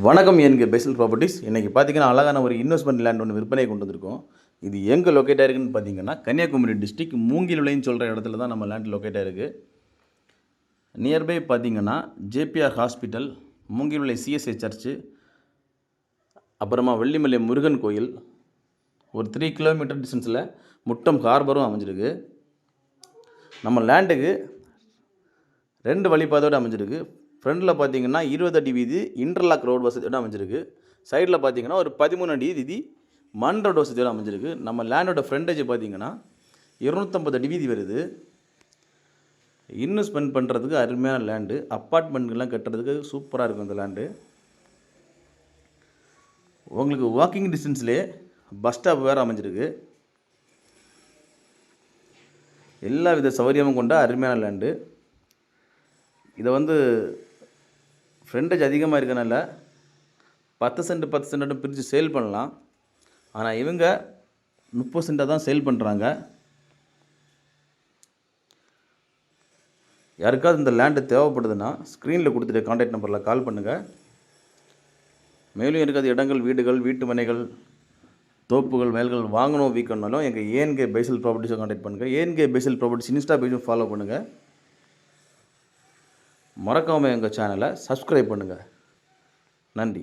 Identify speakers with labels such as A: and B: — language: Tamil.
A: வணக்கம் என்க பெசல் ப்ராப்பர்ட்டிஸ். இன்றைக்கி பார்த்தீங்கன்னா அழகான ஒரு இன்வெஸ்ட்மெண்ட் லேண்ட் ஒன்று விற்பனை கொண்டு வந்திருக்கோம். இது எங்கே லொக்கேட் ஆகிருக்குன்னு பார்த்தீங்கன்னா கன்னியாகுமரி டிஸ்ட்ரிக்ட் மூங்கிலுளைன்னு சொல்கிற இடத்துல தான் நம்ம லேண்ட் லொக்கேட் ஆகிருக்கு. நியர்பை பார்த்தீங்கன்னா ஜேபிஆர் ஹாஸ்பிட்டல், மூங்கிலுளை சிஎஸ்ஐ சர்ச்சு, அப்புறமா வெள்ளிமலை முருகன் கோயில், ஒரு 3 கிலோமீட்டர் டிஸ்டன்ஸில் முட்டம் ஹார்பரும் அமைஞ்சிருக்கு. நம்ம லேண்டுக்கு 2 வழிபாதையோடு அமைஞ்சிருக்கு. ஃப்ரண்டில் பார்த்தீங்கன்னா 20 அடி வீதி இன்டர்லாக் ரோடு வசதியோடு அமைஞ்சிருக்கு. சைடில் பார்த்தீங்கன்னா ஒரு 13 அடி வீதி மண் ரோடு வசதியோடு அமைஞ்சிருக்கு. நம்ம லேண்டோட ஃப்ரண்டேஜ் பார்த்தீங்கன்னா 250 அடி வீதி வருது. இன்வெஸ்ட்மெண்ட் பண்ணுறதுக்கு அருமையான லேண்டு, அப்பார்ட்மெண்ட்லாம் கட்டுறதுக்கு சூப்பராக இருக்கும் இந்த லேண்டு. உங்களுக்கு வாக்கிங் டிஸ்டன்ஸ்லேயே பஸ் ஸ்டாப் வேறு அமைஞ்சிருக்கு. எல்லா வித சௌகரியமும் கொண்ட அருமையான லேண்டு. இதை ஃப்ரண்டேஜ் அதிகமாக இருக்கனால 10 சென்ட் 10 சென்ட் பிரித்து சேல் பண்ணலாம். ஆனால் இவங்க 30 சென்ட்டாக தான் சேல் பண்ணுறாங்க. யாருக்காவது இந்த லேண்டு தேவைப்படுதுன்னா ஸ்க்ரீனில் கொடுத்துட்டு கான்டாக்ட் நம்பரில் கால் பண்ணுங்கள். மேலும் இருக்காது இடங்கள், வீடுகள், வீட்டு மனைகள், தோப்புகள், வயல்கள் வாங்கணும் விற்கணும்னாலும் எங்கள் ஏஎன்கே பெசல் ப்ராப்பர்ட்டிஸை கான்டாக்ட் பண்ணுங்கள். ஏஎன்கே பெசல் ப்ராப்பர்ட்டிஸ் இன்ஸ்டா பேஜும் ஃபாலோ பண்ணுங்கள். மறக்காமல் எங்கள் சேனலை சப்ஸ்கிரைப் பண்ணுங்கள். நன்றி.